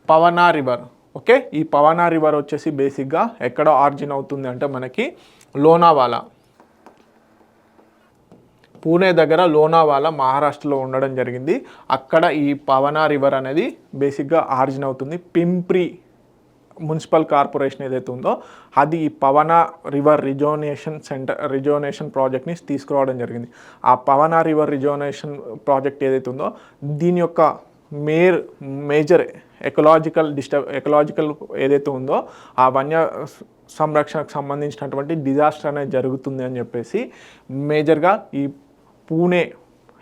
పవనా river. Okay, ఈ పవనా river వచ్చేసి బేసిక్గా ఎక్కడ ఆరిజిన్ అవుతుంది అంటే మనకి లోనావాలా, పూణే దగ్గర లోనావాలా మహారాష్ట్రలో ఉండడం జరిగింది. అక్కడ ఈ పవనా రివర్ అనేది బేసిక్గా ఆరిజిన్ అవుతుంది. పింప్రి మున్సిపల్ కార్పొరేషన్ ఏదైతే ఉందో అది ఈ పవనా రివర్ రిజోనేషన్ ప్రాజెక్ట్ని తీసుకురావడం జరిగింది. ఆ పవనా రివర్ రిజోనేషన్ ప్రాజెక్ట్ ఏదైతే ఉందో దీని యొక్క మేజర్ ఎకలాజికల్ ఏదైతే ఉందో ఆ వన్య సంరక్షణకు సంబంధించినటువంటి డిజాస్టర్ అనేది జరుగుతుంది అని చెప్పేసి మేజర్గా ఈ పూణే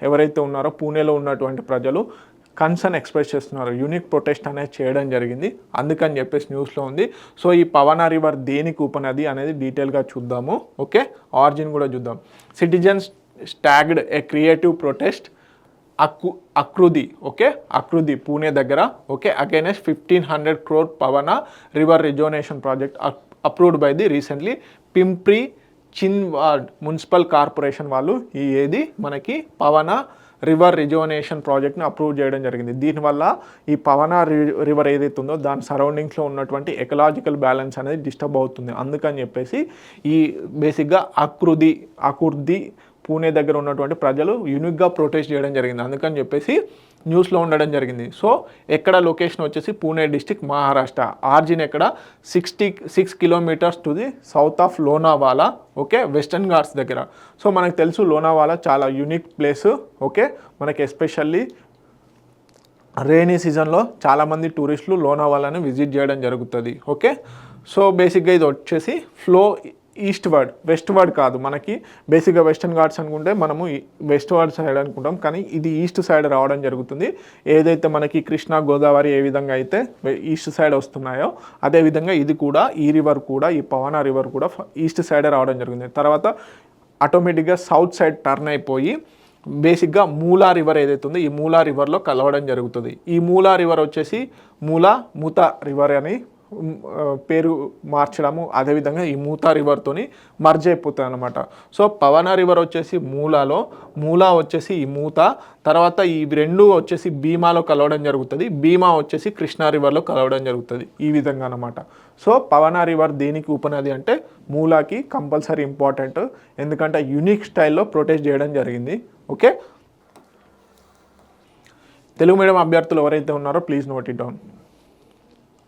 ఎవరైతే ఉన్నారో పూణేలో ఉన్నటువంటి ప్రజలు కన్సర్న్ ఎక్స్ప్రెస్ చేస్తున్నారు. యూనిక్ ప్రొటెస్ట్ అనేది చేయడం జరిగింది, అందుకని చెప్పేసి న్యూస్లో ఉంది. సో ఈ పవనా రివర్ దేనికి ఉపనది అనేది డీటెయిల్గా చూద్దాము. ఓకే, ఆరిజిన్ కూడా చూద్దాం. Citizens staged a creative protest Akurdi. Okay, Akurdi Pune దగ్గర. Okay, against 1500 crore Pavana river rejuvenation project approved by the recently Pimpri Chinchwad municipal corporation వాళ్ళు ఈ ఏది మనకి పవనా రివర్ రిజోనేషన్ ప్రాజెక్ట్ని అప్రూవ్ చేయడం జరిగింది. దీనివల్ల ఈ పవనా రివర్ ఏదైతే ఉందో దాని సరౌండింగ్స్లో ఉన్నటువంటి ఎకలాజికల్ బ్యాలెన్స్ అనేది డిస్టర్బ్ అవుతుంది. అందుకని చెప్పేసి ఈ బేసిక్గా అకుర్ది పూణే దగ్గర ఉన్నటువంటి ప్రజలు యూనిక్గా ప్రొటెస్ట్ చేయడం జరిగింది. అందుకని చెప్పేసి న్యూస్లో ఉండడం జరిగింది. సో ఎక్కడ లొకేషన్ వచ్చేసి పూణే డిస్టిక్ మహారాష్ట్ర. ఆర్జిన్ ఎక్కడ 66 kilometers to the south of Lonavala. Okay, western Ghats దగ్గర. సో మనకు తెలుసు లోనావాలా చాలా యూనిక్ ప్లేస్. ఓకే, మనకి ఎస్పెషల్లీ రైనీ సీజన్లో చాలామంది టూరిస్టులు లోనావాలాని విజిట్ చేయడం జరుగుతుంది. ఓకే, సో బేసిక్గా ఇది వచ్చేసి ఫ్లో వెస్ట్ వర్డ్ కాదు, మనకి బేసిక్గా వెస్టర్న్ ఘాట్స్ అనుకుంటే మనము వెస్ట్ వర్డ్ సైడ్ అనుకుంటాం, కానీ ఇది ఈస్ట్ సైడ్ రావడం జరుగుతుంది. ఏదైతే మనకి కృష్ణా గోదావరి ఏ విధంగా అయితే ఈస్ట్ సైడ్ వస్తున్నాయో అదేవిధంగా ఇది కూడా ఈ రివర్ కూడా ఈ పవనా రివర్ కూడా ఈస్ట్ సైడ్ రావడం జరిగింది. తర్వాత ఆటోమేటిక్గా సౌత్ సైడ్ టర్న్ అయిపోయి బేసిక్గా మూలా రివర్ ఏదైతే ఉందో ఈ మూలా రివర్లో కలవడం జరుగుతుంది. ఈ మూలా రివర్ వచ్చేసి మూతా రివర్ అని పేరు మార్చడము, అదేవిధంగా ఈ మూతా రివర్తోని మర్జ్ అయిపోతుంది అనమాట. సో పవనా రివర్ వచ్చేసి మూలా వచ్చేసి ఈ మూత, తర్వాత ఈ రెండు వచ్చేసి భీమాలో కలవడం జరుగుతుంది. భీమా వచ్చేసి కృష్ణా రివర్లో కలవడం జరుగుతుంది, ఈ విధంగా అనమాట. సో పవనా రివర్ దేనికి ఉపనది అంటే మూలాకి కంపల్సరీ ఇంపార్టెంట్, ఎందుకంటే యూనిక్ స్టైల్లో ప్రొటెస్ట్ చేయడం జరిగింది. ఓకే, తెలుగు మీడియం అభ్యర్థులు ఎవరైతే ఉన్నారో ప్లీజ్ నోట్ ఇట్ డౌన్.